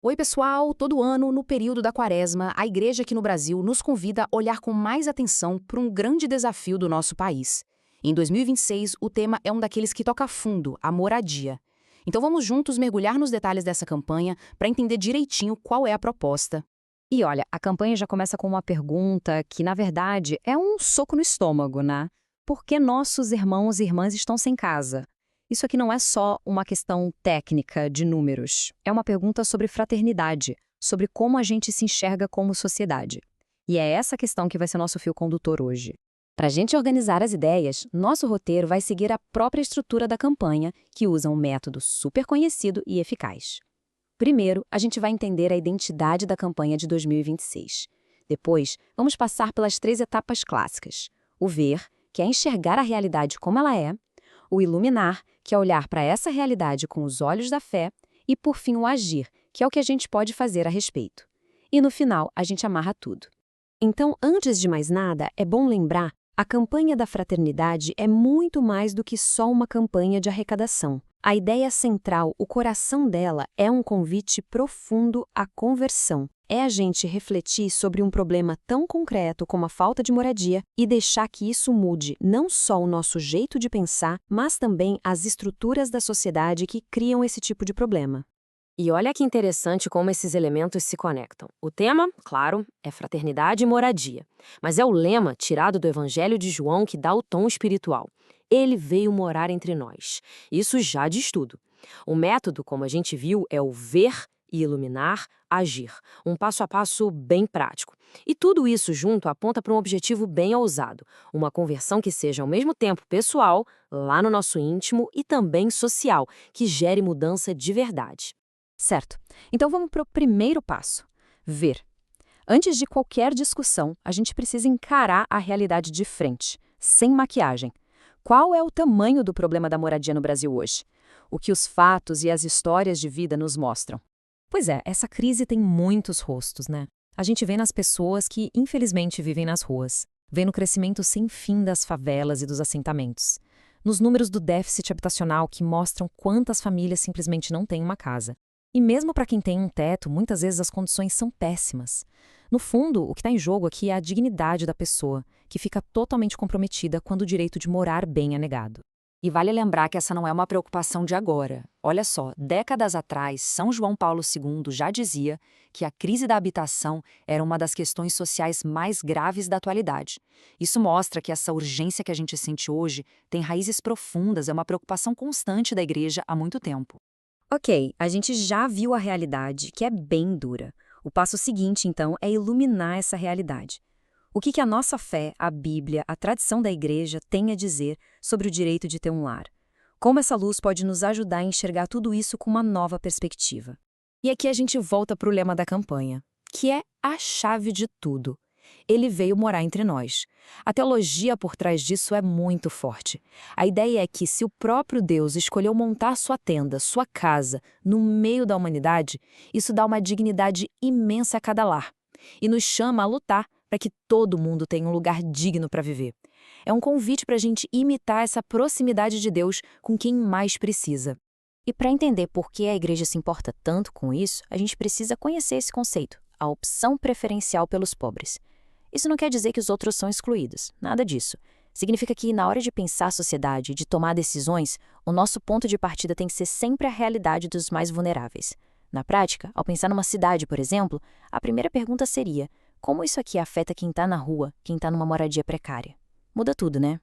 Oi, pessoal! Todo ano, no período da Quaresma, a Igreja aqui no Brasil nos convida a olhar com mais atenção para um grande desafio do nosso país. Em 2026, o tema é um daqueles que toca fundo, a moradia. Então vamos juntos mergulhar nos detalhes dessa campanha para entender direitinho qual é a proposta. E olha, a campanha já começa com uma pergunta que, na verdade, é um soco no estômago, né? Por que nossos irmãos e irmãs estão sem casa? Isso aqui não é só uma questão técnica de números. É uma pergunta sobre fraternidade, sobre como a gente se enxerga como sociedade. E é essa questão que vai ser nosso fio condutor hoje. Para a gente organizar as ideias, nosso roteiro vai seguir a própria estrutura da campanha, que usa um método super conhecido e eficaz. Primeiro, a gente vai entender a identidade da campanha de 2026. Depois, vamos passar pelas 3 etapas clássicas. O ver, que é enxergar a realidade como ela é. O iluminar, que é olhar para essa realidade com os olhos da fé. E, por fim, o agir, que é o que a gente pode fazer a respeito. E, no final, a gente amarra tudo. Então, antes de mais nada, é bom lembrar, a campanha da fraternidade é muito mais do que só uma campanha de arrecadação. A ideia central, o coração dela, é um convite profundo à conversão. É a gente refletir sobre um problema tão concreto como a falta de moradia e deixar que isso mude não só o nosso jeito de pensar, mas também as estruturas da sociedade que criam esse tipo de problema. E olha que interessante como esses elementos se conectam. O tema, claro, é fraternidade e moradia. Mas é o lema tirado do Evangelho de João que dá o tom espiritual. Ele veio morar entre nós. Isso já diz tudo. O método, como a gente viu, é o ver e iluminar, agir. Um passo a passo bem prático. E tudo isso junto aponta para um objetivo bem ousado. Uma conversão que seja ao mesmo tempo pessoal, lá no nosso íntimo, e também social, que gere mudança de verdade. Certo. Então vamos para o primeiro passo. Ver. Antes de qualquer discussão, a gente precisa encarar a realidade de frente, sem maquiagem. Qual é o tamanho do problema da moradia no Brasil hoje? O que os fatos e as histórias de vida nos mostram? Pois é, essa crise tem muitos rostos, né? A gente vê nas pessoas que, infelizmente, vivem nas ruas. Vê no crescimento sem fim das favelas e dos assentamentos. Nos números do déficit habitacional que mostram quantas famílias simplesmente não têm uma casa. E mesmo para quem tem um teto, muitas vezes as condições são péssimas. No fundo, o que está em jogo aqui é a dignidade da pessoa, que fica totalmente comprometida quando o direito de morar bem é negado. E vale lembrar que essa não é uma preocupação de agora. Olha só, décadas atrás, São João Paulo II já dizia que a crise da habitação era uma das questões sociais mais graves da atualidade. Isso mostra que essa urgência que a gente sente hoje tem raízes profundas, é uma preocupação constante da Igreja há muito tempo. Ok, a gente já viu a realidade, que é bem dura. O passo seguinte, então, é iluminar essa realidade. O que a nossa fé, a Bíblia, a tradição da Igreja tem a dizer sobre o direito de ter um lar? Como essa luz pode nos ajudar a enxergar tudo isso com uma nova perspectiva? E aqui a gente volta para o lema da campanha, que é a chave de tudo. Ele veio morar entre nós. A teologia por trás disso é muito forte. A ideia é que se o próprio Deus escolheu montar sua tenda, sua casa, no meio da humanidade, isso dá uma dignidade imensa a cada lar. E nos chama a lutar para que todo mundo tenha um lugar digno para viver. É um convite para a gente imitar essa proximidade de Deus com quem mais precisa. E para entender por que a Igreja se importa tanto com isso, a gente precisa conhecer esse conceito, a opção preferencial pelos pobres. Isso não quer dizer que os outros são excluídos, nada disso. Significa que, na hora de pensar a sociedade, de tomar decisões, o nosso ponto de partida tem que ser sempre a realidade dos mais vulneráveis. Na prática, ao pensar numa cidade, por exemplo, a primeira pergunta seria: como isso aqui afeta quem está na rua, quem está numa moradia precária? Muda tudo, né?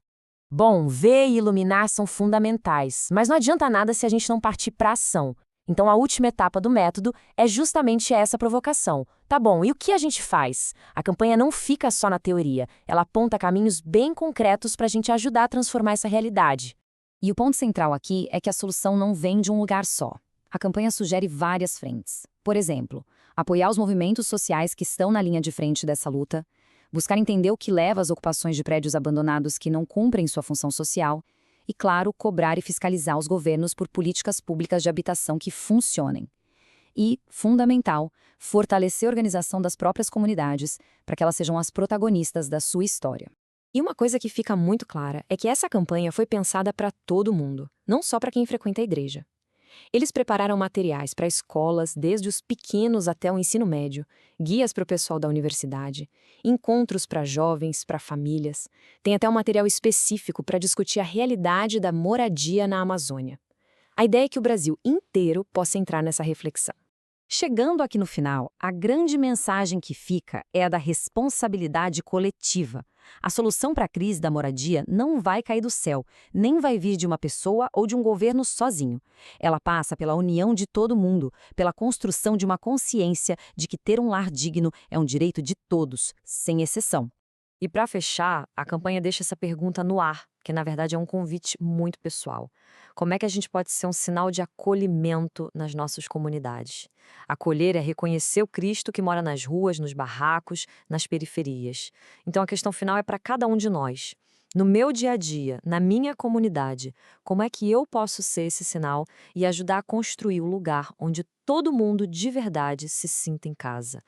Bom, ver e iluminar são fundamentais, mas não adianta nada se a gente não partir para ação. Então, a última etapa do método é justamente essa provocação. Tá bom, e o que a gente faz? A campanha não fica só na teoria, ela aponta caminhos bem concretos para a gente ajudar a transformar essa realidade. E o ponto central aqui é que a solução não vem de um lugar só. A campanha sugere várias frentes. Por exemplo, apoiar os movimentos sociais que estão na linha de frente dessa luta, buscar entender o que leva às ocupações de prédios abandonados que não cumprem sua função social, e, claro, cobrar e fiscalizar os governos por políticas públicas de habitação que funcionem. E, fundamental, fortalecer a organização das próprias comunidades para que elas sejam as protagonistas da sua história. E uma coisa que fica muito clara é que essa campanha foi pensada para todo mundo, não só para quem frequenta a igreja. Eles prepararam materiais para escolas, desde os pequenos até o ensino médio, guias para o pessoal da universidade, encontros para jovens, para famílias. Tem até um material específico para discutir a realidade da moradia na Amazônia. A ideia é que o Brasil inteiro possa entrar nessa reflexão. Chegando aqui no final, a grande mensagem que fica é a da responsabilidade coletiva. A solução para a crise da moradia não vai cair do céu, nem vai vir de uma pessoa ou de um governo sozinho. Ela passa pela união de todo mundo, pela construção de uma consciência de que ter um lar digno é um direito de todos, sem exceção. E para fechar, a campanha deixa essa pergunta no ar, que na verdade é um convite muito pessoal. Como é que a gente pode ser um sinal de acolhimento nas nossas comunidades? Acolher é reconhecer o Cristo que mora nas ruas, nos barracos, nas periferias. Então a questão final é para cada um de nós. No meu dia a dia, na minha comunidade, como é que eu posso ser esse sinal e ajudar a construir o lugar onde todo mundo de verdade se sinta em casa?